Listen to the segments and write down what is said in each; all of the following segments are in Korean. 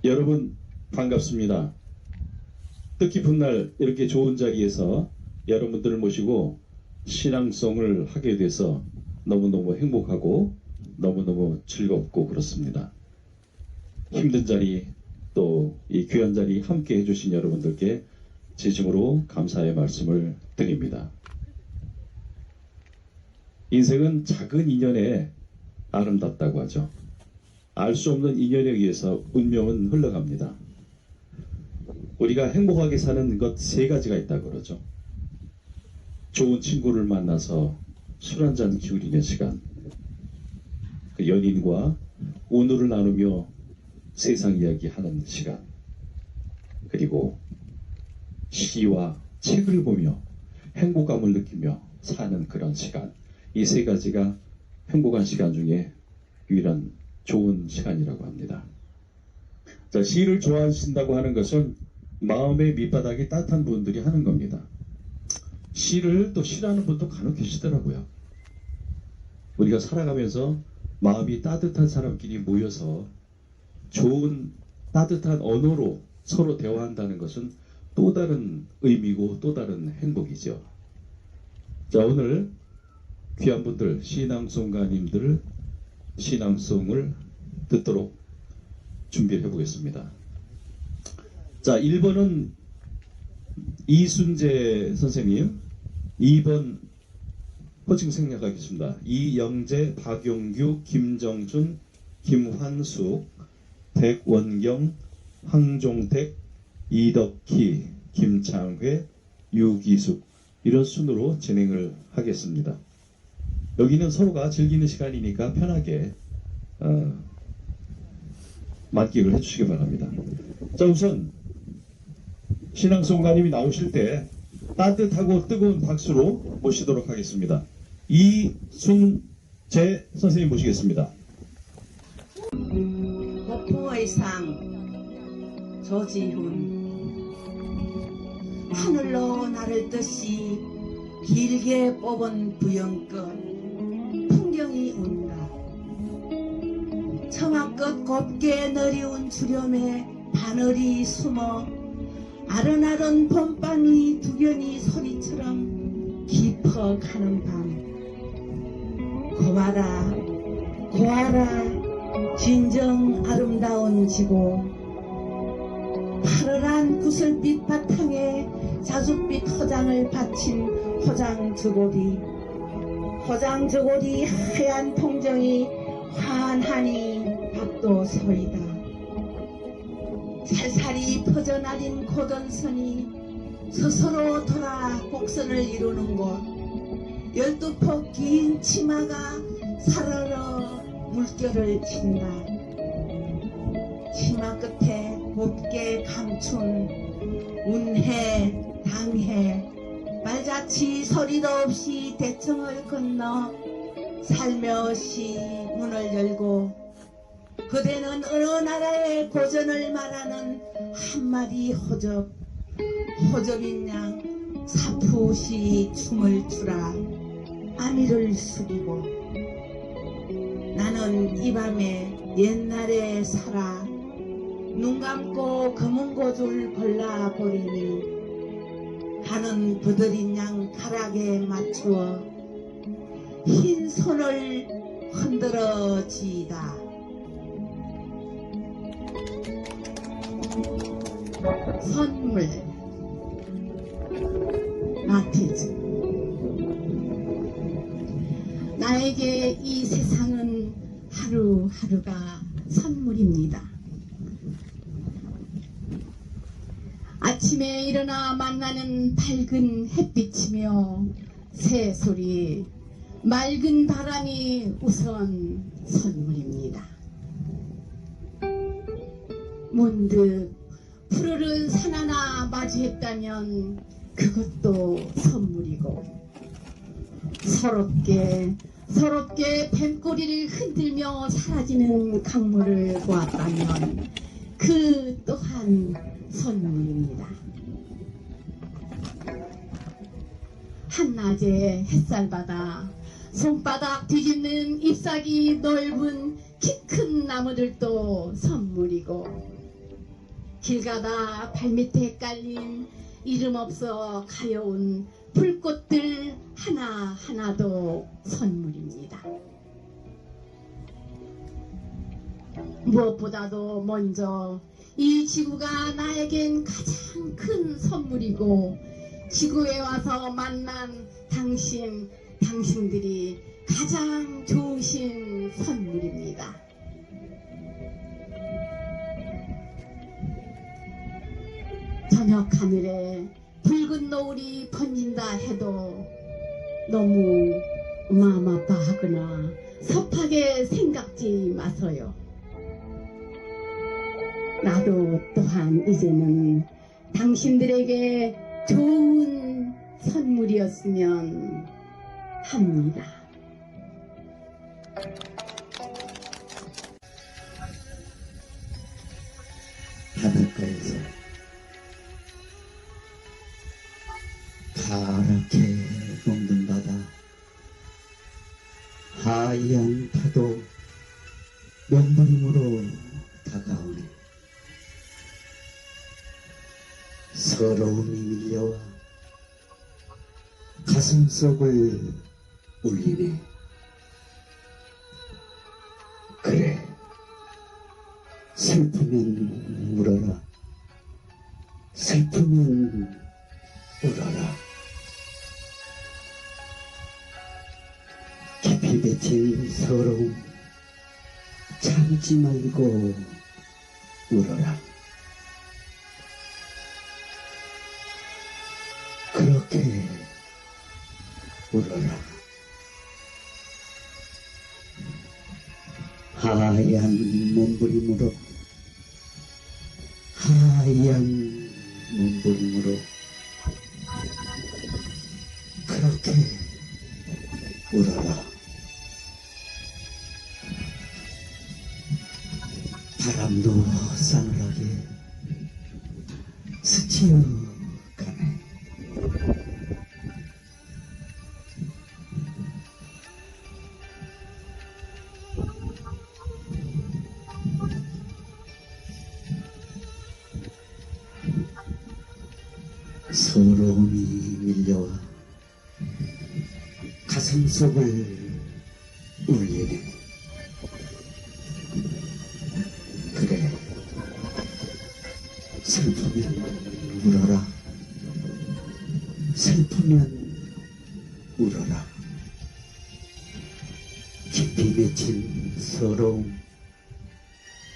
여러분 반갑습니다. 뜻깊은 날 이렇게 좋은 자리에서 여러분들을 모시고 신앙송을 하게 돼서 너무너무 행복하고 너무너무 즐겁고 그렇습니다. 힘든 자리 또 이 귀한 자리 함께 해주신 여러분들께 진심으로 감사의 말씀을 드립니다. 인생은 작은 인연에 아름답다고 하죠. 알 수 없는 인연에 의해서 운명은 흘러갑니다. 우리가 행복하게 사는 것 세 가지가 있다고 그러죠. 좋은 친구를 만나서 술 한잔 기울이는 시간, 그 연인과 오늘을 나누며 세상 이야기하는 시간, 그리고 시와 책을 보며 행복감을 느끼며 사는 그런 시간, 이 세 가지가 행복한 시간 중에 유일한 좋은 시간이라고 합니다. 자, 시를 좋아하신다고 하는 것은 마음의 밑바닥이 따뜻한 분들이 하는 겁니다. 시를 또 싫어하는 분도 간혹 계시더라고요. 우리가 살아가면서 마음이 따뜻한 사람끼리 모여서 좋은 따뜻한 언어로 서로 대화한다는 것은 또 다른 의미고 또 다른 행복이죠. 자, 오늘 귀한 분들, 신앙송가님들 신앙송을 듣도록 준비를 해보겠습니다. 자, 1번은 이순재 선생님, 2번 호칭 생략하겠습니다. 이영재, 박용규, 김정준, 김환숙, 백원경, 황종택, 이덕희, 김창회, 유기숙, 이런 순으로 진행을 하겠습니다. 여기는 서로가 즐기는 시간이니까 편하게 만끽을 해주시기 바랍니다. 자, 우선 신앙송가님이 나오실 때 따뜻하고 뜨거운 박수로 모시도록 하겠습니다. 이순재 선생님 모시겠습니다. 폭풍의 상 조지훈, 하늘로 나를 뜻이 길게 뽑은 부영권 풍경이 온다. 처마 끝 곱게 너리운 주렴에 바늘이 숨어 아른아른 봄방이 두견이 소리처럼 깊어가는 밤. 고와라 고와라 진정 아름다운 지고, 파르란 구슬빛 바탕에 자줏빛 허장을 바친 호장저고리 하얀 통정이 환하니 박도서이다. 살살이 퍼져나린 고전선이 스스로 돌아 곡선을 이루는 곳, 12폭 긴 치마가 사르르 물결을 친다. 치마 끝에 곱게 감춘 운해 당해 말자치 소리도 없이 대청을 건너 살며시 문을 열고, 그대는 어느 나라의 고전을 말하는 한마디 호접인 양 사푸시 춤을 추라 아미를 숙이고, 나는 이 밤에 옛날에 살아 눈 감고 검은 고줄 골라버리니, 가는 부드린 양 가락에 맞추어 흰 손을 흔들어지이다. 선물 마티즈. 나에게 이 세상은 하루하루가 선물입니다. 아침에 일어나 만나는 밝은 햇빛이며 새소리, 맑은 바람이 우선 선물입니다. 문득 푸르른 산 하나 맞이했다면 그것도 선물이고, 서럽게 뱀꼬리를 흔들며 사라지는 강물을 보았다면 그 또한 선물입니다. 한낮에 햇살바다 손바닥 뒤집는 잎사귀 넓은 키 큰 나무들도 선물이고, 길 가다 발밑에 깔린 이름 없어 가여운 풀꽃들 하나하나도 선물입니다. 무엇보다도 먼저 이 지구가 나에겐 가장 큰 선물이고, 지구에 와서 만난 당신들이 가장 좋으신 선물입니다. 저녁 하늘에 붉은 노을이 번진다 해도 너무 마음 아파하거나 섭하게 생각지 마세요. 나도 또한 이제는 당신들에게 좋은 선물이었으면 합니다. 바닷가에서 파랗게 녹는 바다, 하얀 파도 몸부림으로 다가오네. 서러움이 밀려와 가슴속을 울리네. 그래, 슬프면 울어라. 슬프면 울어라. 깊이 뱉힌 서러움 참지 말고 울어라. 그렇게 울어라. 하얀 몸부림으로, 하얀 몸부림으로 그렇게 울어라. 바람도 싸늘하게 스치어 가네. 서러움이 밀려와 가슴속을 울리네. 그래, 슬프면 울어라. 슬프면 울어라. 깊이 맺힌 서러움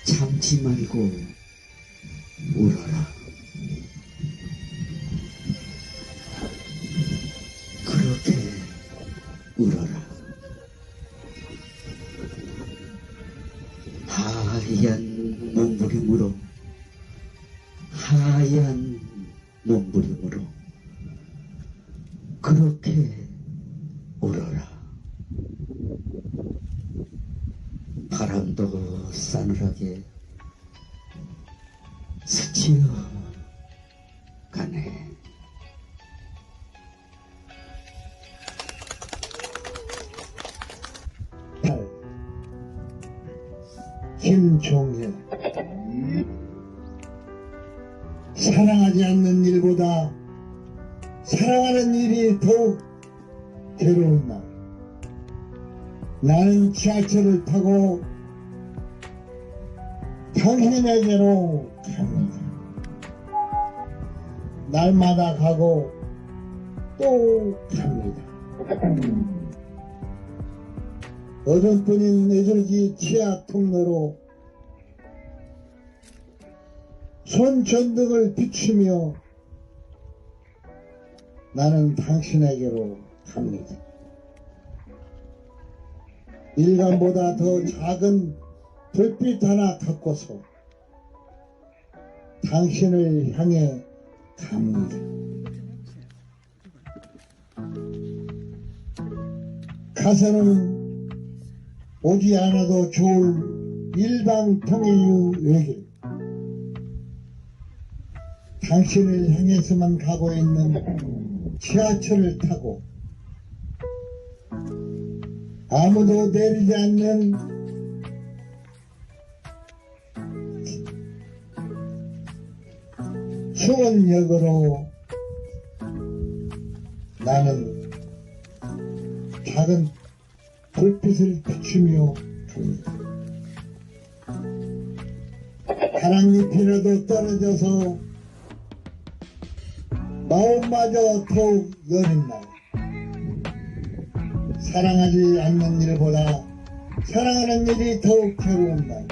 참지 말고 울어라. 그렇게 울어라. 하얀 몸부림으로, 하얀 몸부림으로 그렇게 울어라. 바람도 싸늘하게 스치어 가네. 김종혜. 사랑하지 않는 일보다 사랑하는 일이 더욱 괴로운 날. 나는 지하철을 타고 당신에게로 갑니다. 날마다 가고 또 갑니다. 어른뿐인 애절기 지하 통로로 손전등을 비추며 나는 당신에게로 갑니다. 일간보다 더 작은 불빛 하나 갖고서 당신을 향해 갑니다. 가서는 오지 않아도 좋을 일방통일유 외길, 당신을 향해서만 가고 있는 지하철을 타고 아무도 내리지 않는 수원역으로 나는 작은 불빛을 비추며 갑니다. 바람잎이라도 떨어져서 마음마저 더욱 여린 날, 사랑하지 않는 일보다 사랑하는 일이 더욱 괴로운 날,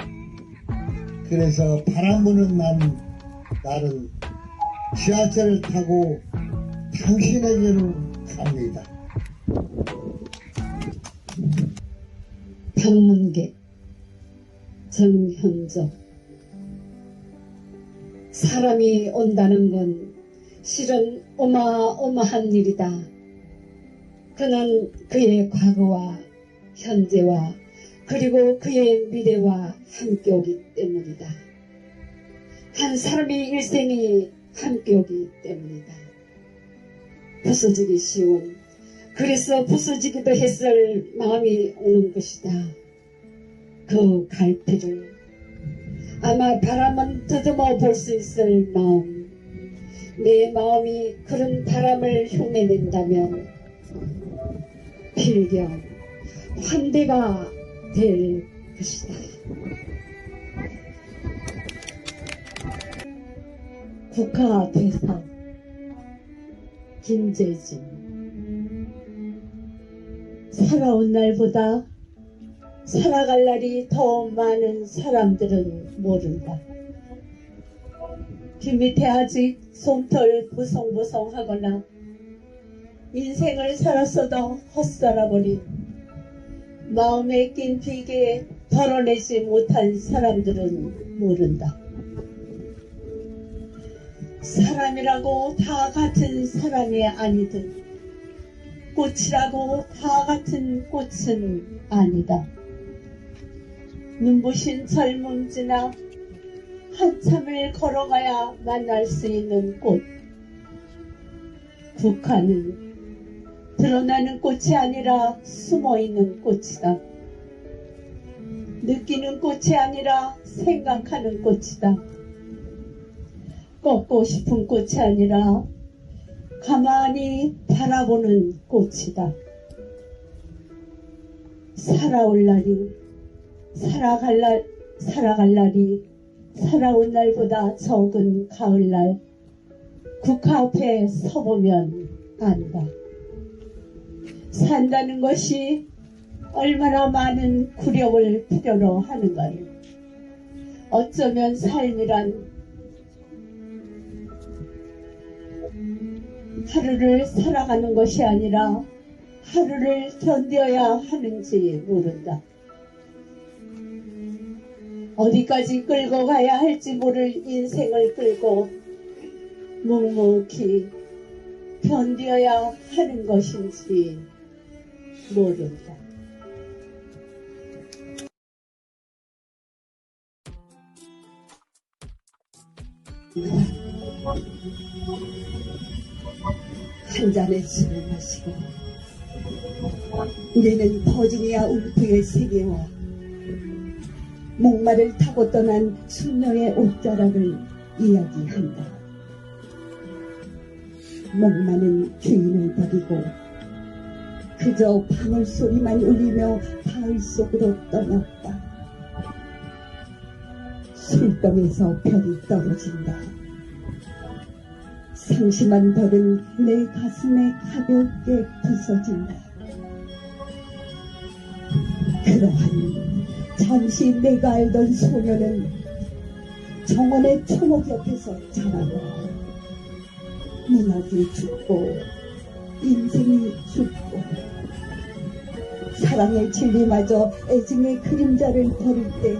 그래서 바람 부는 날은 지하철을 타고 당신에게로 갑니다. 방문객 정현적. 사람이 온다는 건 실은 어마어마한 일이다. 그는 그의 과거와 현재와 그리고 그의 미래와 함께 오기 때문이다. 한 사람의 일생이 함께 오기 때문이다. 부서지기 쉬운, 그래서 부서지기도 했을 마음이 오는 것이다. 그 갈피를 아마 바람은 더듬어 볼 수 있을 마음, 내 마음이 그런 바람을 흉내낸다면 필경, 환대가 될 것이다. 국가대사 김재진. 살아온 날보다 살아갈 날이 더 많은 사람들은 모른다. 귀 밑에 아직 솜털 보송보송하거나 인생을 살았어도 헛살아버린 마음에 낀 비계 덜어내지 못한 사람들은 모른다. 사람이라고 다 같은 사람이 아니듯 꽃이라고 다 같은 꽃은 아니다. 눈부신 젊음지나 한참을 걸어가야 만날 수 있는 꽃. 국화는 드러나는 꽃이 아니라 숨어있는 꽃이다. 느끼는 꽃이 아니라 생각하는 꽃이다. 꺾고 싶은 꽃이 아니라 가만히 바라보는 꽃이다. 살아올 날이, 살아갈 날이 살아온 날보다 적은 가을날, 국화 앞에 서보면 안다. 산다는 것이 얼마나 많은 굴욕을 필요로 하는가를. 어쩌면 삶이란 하루를 살아가는 것이 아니라 하루를 견뎌야 하는지 모른다. 어디까지 끌고 가야 할지 모를 인생을 끌고 묵묵히 견뎌야 하는 것인지 모른다. 한 잔의 술을 마시고 우리는 버지니아 울프의 세계와 목마를 타고 떠난 숙녀의 옷자락을 이야기한다. 목마는 주인을 버리고 그저 방울소리만 울리며 바위 속으로 떠났다. 술병에서 별이 떨어진다. 상심한 별은 내 가슴에 가볍게 부서진다. 그러한 잠시 내가 알던 소녀는 정원의 초목 옆에서 자라고 문학이 죽고 인생이 죽고 사랑의 진리마저 애증의 그림자를 버릴 때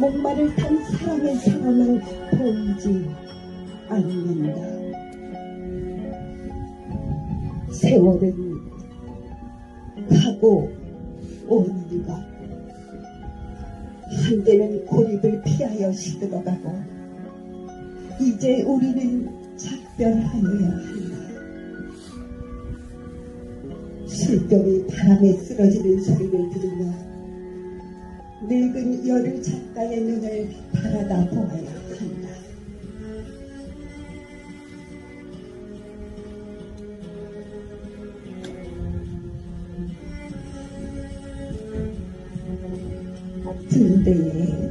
목마를 탄 사랑의 사람은 보이지 않는다. 세월은 가고 오는가. 한때는 고립을 피하여 시들어가고 이제 우리는 작별하여야 한다. 술병이 바람에 쓰러지는 소리를 들으며 늙은 여를 작가의 눈을 바라다 보아야 한다. 등대에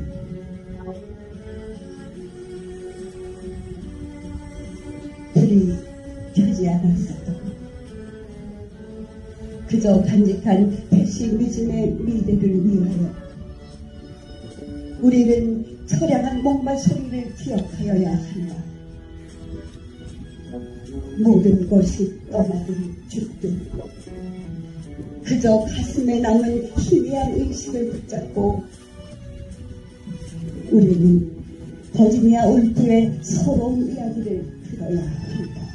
불이 켜지 않았어도 그저 간직한 패시미즘의 미래를 위하여 우리는 처량한 목마 소리를 기억하여야 한다. 모든 것이 떠나든 죽든 그저 가슴에 남은 희미한 의식을 붙잡고 우리는 버지니아 울프의 서러운 이야기를 들어야 한다.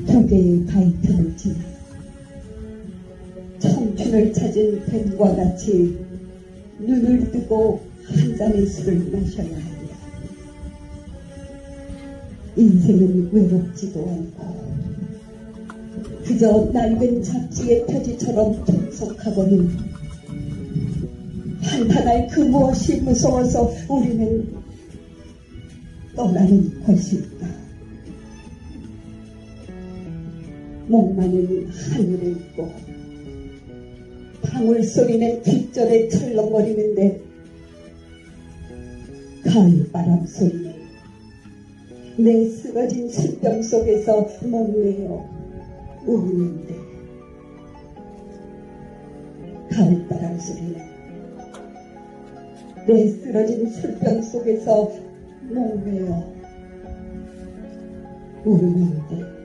두 개의 바이트를 지나 청춘을 찾은 뱀과 같이 눈을 뜨고 한 잔의 술을 마셔야 한다. 인생은 외롭지도 않고 그저 낡은 잡지의 표지처럼 동석하고는 한탄할 그 무엇이 무서워서 우리는 떠나는 것일까. 목마는 하늘에 있고 방울 소리는 뒷절에 철렁거리는데 가을바람 소리는 내 쓰러진 술병 속에서 목매어 우는데 가을바람 소리는 내 쓰러진 술병 속에서 목매어 우는데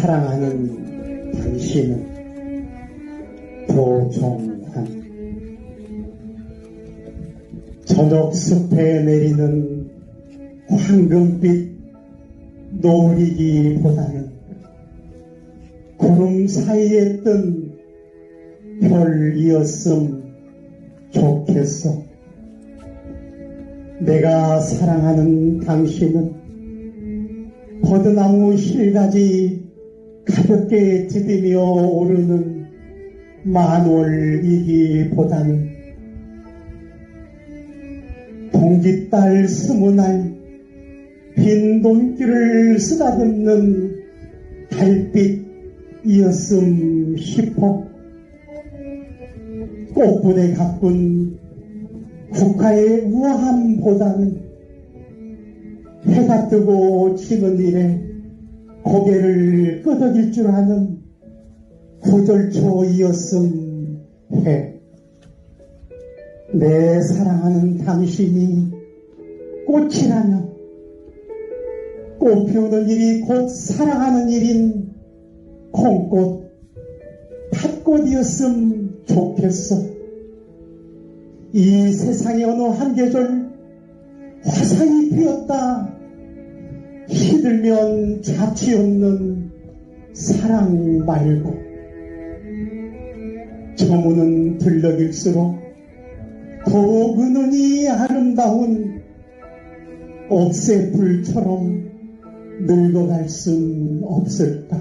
사랑하는 당신은 도종환. 저녁 숲에 내리는 황금빛 노을이기보다는 구름 사이에 뜬 별이었음 좋겠어. 내가 사랑하는 당신은 버드나무 실가지 가볍게 디디며 오르는 만월이기보다는 동짓달 20날 빈 돈길을 쓰다듬는 달빛이었음 싶어. 꽃분에 가꾼 국화의 우아함보다는 해가 뜨고 지는 일에 고개를 끄덕일 줄 아는 구절초이었음 해. 내 사랑하는 당신이 꽃이라면 꽃 피우는 일이 곧 사랑하는 일인 콩꽃, 팥꽃이었음 좋겠어. 이 세상의 어느 한 계절 화사히 피었다 시들면 자취 없는 사랑 말고 저무는 들녘일수록 더욱 은은히 아름다운 옥새불처럼 늙어갈 순 없을까.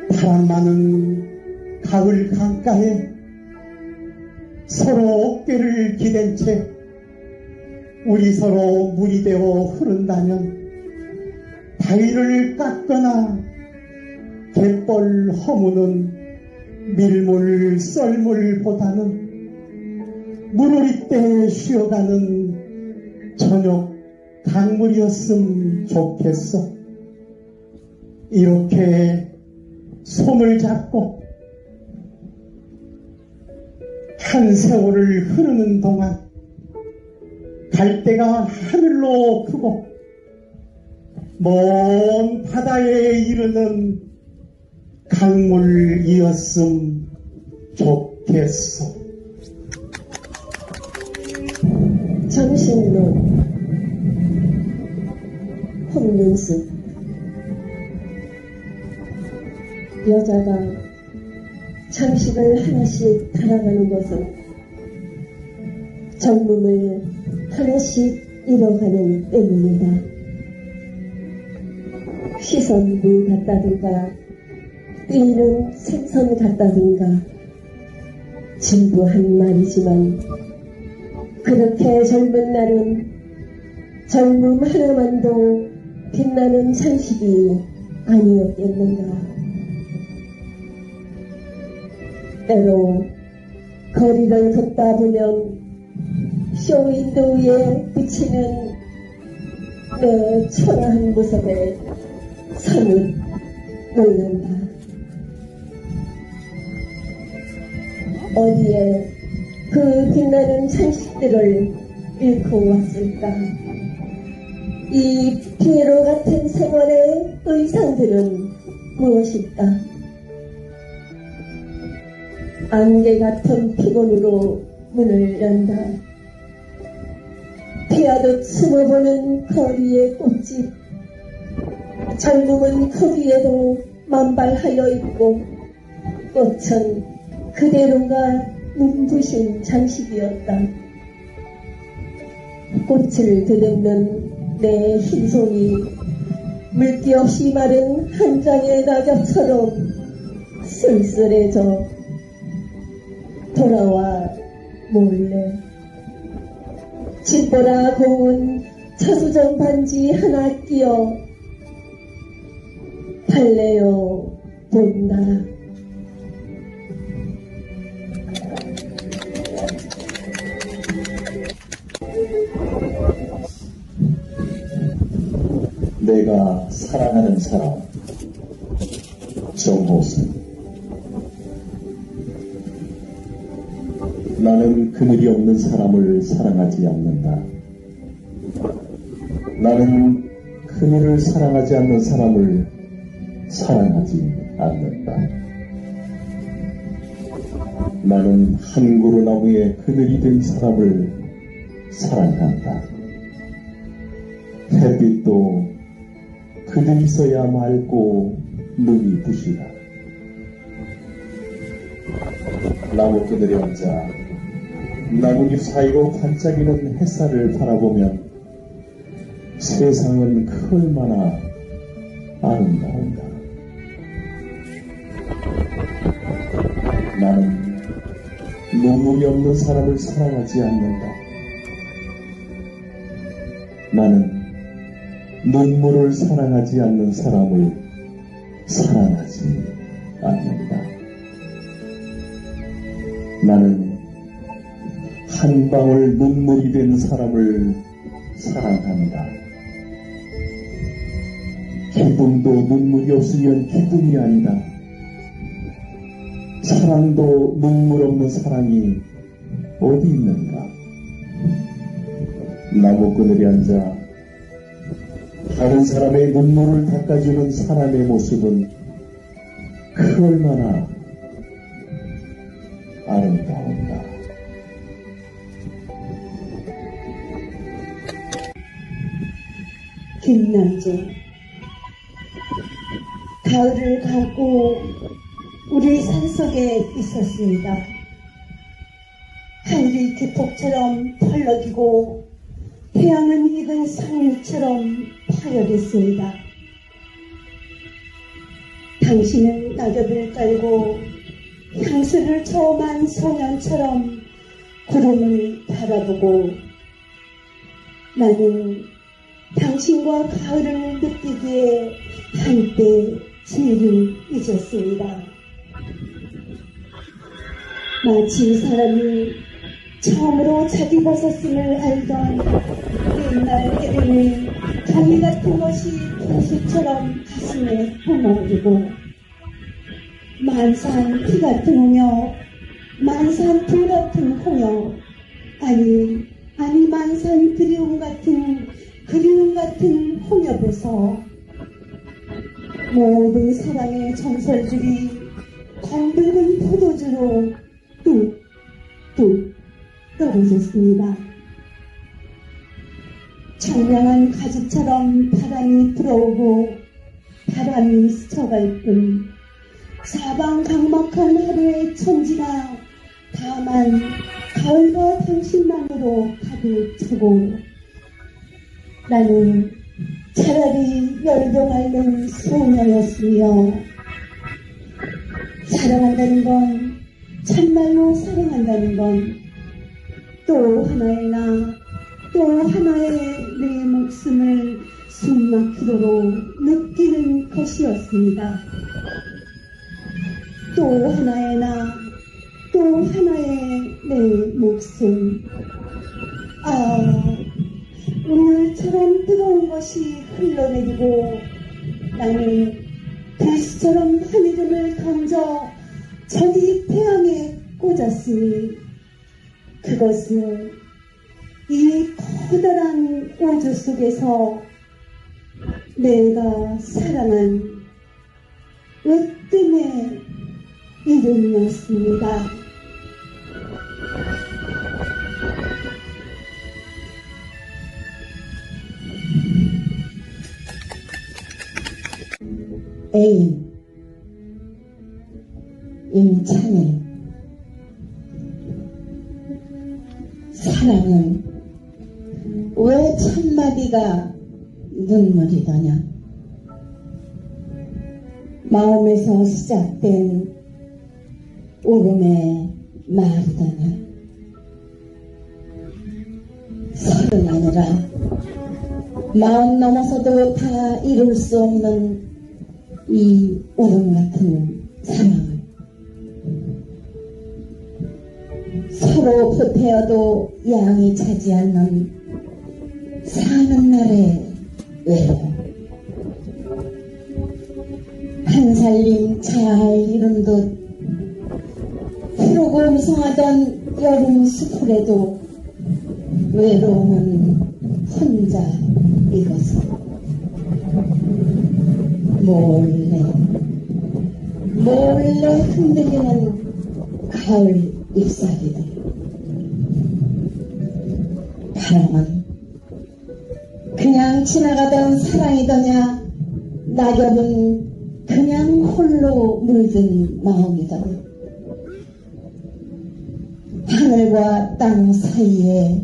바람 많은 가을 강가에 서로 어깨를 기댄 채 우리 서로 물이 되어 흐른다면 바위를 깎거나 갯벌 허무는 밀물 썰물보다는 물오리 때 쉬어가는 저녁 강물이었음 좋겠어. 이렇게 손을 잡고 한 세월을 흐르는 동안 갈대가 하늘로 크고 먼 바다에 이르는 강물이었음 좋겠소. 정신로 홍윤숙. 여자가 장식을 하나씩 달아가는 것은 젊음을 하나씩 잃어가는 때문이다. 시선부 같다든가 뛰는 생선 같다든가 진부한 말이지만 그렇게 젊은 날은 젊음 하나만도 빛나는 장식이 아니었겠는가. 때로 거리를 걷다 보면 쇼윈도우에 비치는 내 초라한 모습에 사뭇 놀란다. 어디에 그 빛나는 장식들을 잃고 왔을까? 이 피에로 같은 생활의 의상들은 무엇일까? 안개 같은 피곤으로 문을 연다. 피하듯 숨어보는 거리의 꽃집. 젊음은 거기에도 만발하여 있고 꽃은 그대로가 눈부신 장식이었다. 꽃을 더듬는 내 흰손이 물기 없이 마른 한 장의 낙엽처럼 쓸쓸해져 돌아와 몰래 집보라 고운 차수정 반지 하나 끼어 달래요 본다. 내가 사랑하는 사람 정호승. 나는 그늘이 없는 사람을 사랑하지 않는다. 나는 그늘을 사랑하지 않는 사람을 사랑하지 않는다. 나는 한 그루 나무에 그늘이 된 사람을 사랑한다. 햇빛도 그늘이 있어야 맑고 눈이 부시다. 나무 그늘에 앉아 나뭇잎 사이로 반짝이는 햇살을 바라보면 세상은 얼마나 아름다운가. 나는 눈물이 없는 사람을 사랑하지 않는다. 나는 눈물을 사랑하지 않는 사람을 사랑하지 않는다. 나는 한 방울 눈물이 된 사람을 사랑한다. 기쁨도 눈물이 없으면 기쁨이 아니다. 사랑도 눈물 없는 사랑이 어디 있는가. 나무 그늘에 앉아 다른 사람의 눈물을 닦아주는 사람의 모습은 그 얼마나 아름다운가. 김남주. 가을을 가고 우리 산속에 있었습니다. 하늘이 기폭처럼 펄럭이고 태양은 익은 상일처럼 파열했습니다. 당신은 낙엽을 깔고 향수를 처음한 소년처럼 구름을 바라보고 나는 당신과 가을을 느끼기에 한때 죄를 잊었습니다. 마치 사람이 처음으로 자기 벗었음을 알던 옛날 에덴의 종이 같은 것이 풍수처럼 가슴에 뿜어오르고 만산 피 같은 홍역, 만산 불 같은 홍역, 아니 만산 그리움 같은 홍역에서 모든 사랑의 전설들이 검붉은 포도주로 뚝뚝 떨어졌습니다. 청량한 가죽처럼 바람이 불어오고 바람이 스쳐갈 뿐 사방각막한 하루의 천지가 다만 가을과 당신만으로 가득 차고 나는 차라리 열병 앓는 소녀였으며 사랑한다는 건 참말로 사랑한다는 건 또 하나의 나 또 하나의 내 목숨을 숨막히도록 느끼는 것이었습니다. 또 하나의 나 또 하나의 내 목숨. 오늘처럼 뜨거운 것이 흘러내리고 나는 불씨처럼 한 이름을 던져 저기 태양에 꽂았으니 그것은 이 커다란 우주 속에서 내가 사랑한 으뜸의 이름이었습니다. 애인 임찬일. 사랑은 왜 첫마디가 눈물이더냐. 마음에서 시작된 울음의 말이더냐. 설은 아니라 마음 넘어서도 다 이룰 수 없는 이 울음 같은 사랑을 서로 보태어도 양이 차지 않는 사는 날의 외로움. 한 살림 잘 이룬 듯 푸르고 무성하던 여름 수풀에도 외로움은 혼자 이것을 몰래 흔들리는 가을 잎사귀들. 바람은 그냥 지나가던 사랑이더냐, 낙엽은 그냥 홀로 물든 마음이더냐. 하늘과 땅 사이에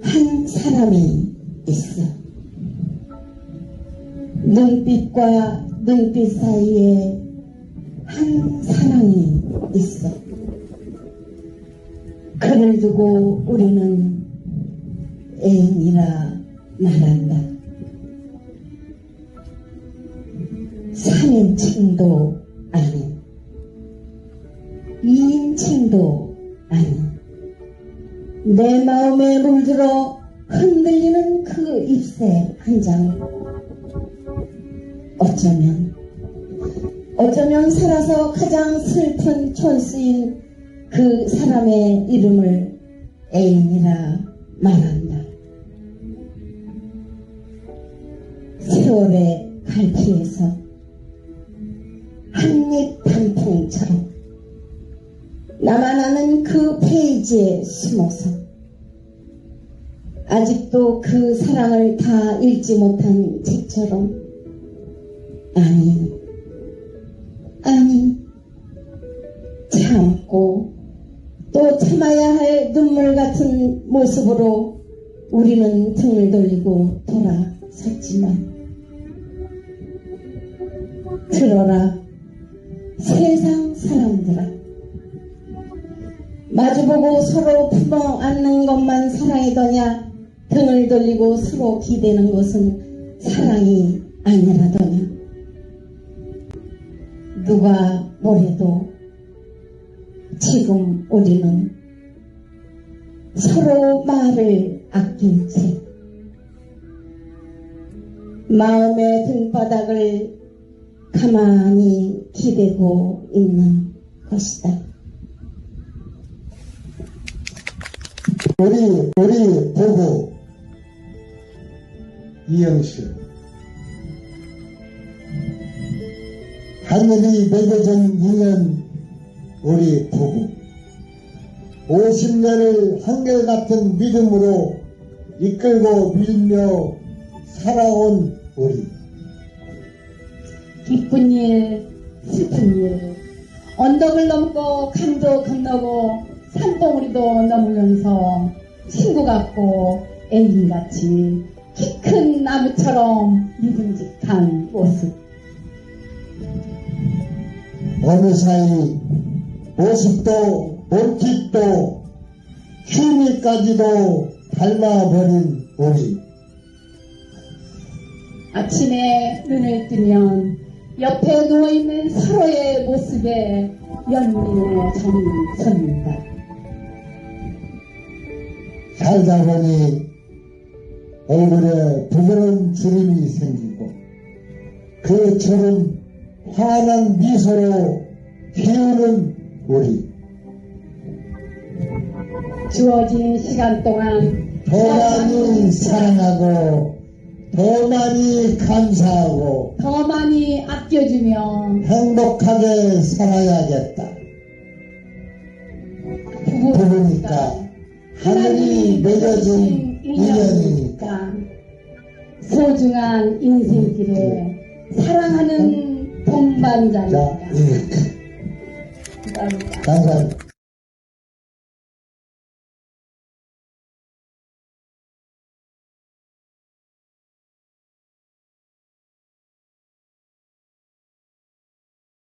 한 사람이 있어. 눈빛과 눈빛 사이에 한 사랑이 있어. 그를 두고 우리는 애인이라 말한다. 3인칭도 아닌 2인칭도 아닌 내 마음에 물들어 흔들리는 그 잎새 한 장. 어쩌면 살아서 가장 슬픈 촌수인 그 사람의 이름을 애인이라 말한다. 세월의 갈피에서 한입 단풍처럼 나만 아는 그 페이지에 숨어서 아직도 그 사랑을 다 읽지 못한 책처럼 아니 참고 또 참아야 할 눈물 같은 모습으로 우리는 등을 돌리고 돌아섰지만 들어라 세상 사람들아, 마주보고 서로 품어 안는 것만 사랑이더냐, 등을 돌리고 서로 기대는 것은 사랑이 아니라더냐. 누가 뭐래도 지금 우리는 서로 말을 아낀 채 마음의 등바닥을 가만히 기대고 있는 것이다. 우리 부부 이영실 하늘이 맺어준 인연 우리 부부 50년을 한결같은 믿음으로 이끌고 밀며 살아온 우리 기쁜 일, 슬픈 일, 언덕을 넘고 강도 건너고 산봉우리도 넘으면서 친구 같고 애인같이 키 큰 나무처럼 믿음직한 모습. 어느 사이 모습도 몸짓도 취미까지도 닮아버린 우리 아침에 눈을 뜨면 옆에 누워있는 서로의 모습에 연민의 정이 섭니다. 살다 보니 얼굴에 부드러운 주름이 생기고 그 주름 환한 미소로 키우는 우리 주어진 시간 동안 더 많이 사랑하고 더 많이 감사하고 더 많이 아껴주며 행복하게 살아야겠다. 부부니까 하늘이 맺어준 인연이니까 소중한 인생길에 사랑하는 동반자니까. 자, 감사합니다. 감사합니다.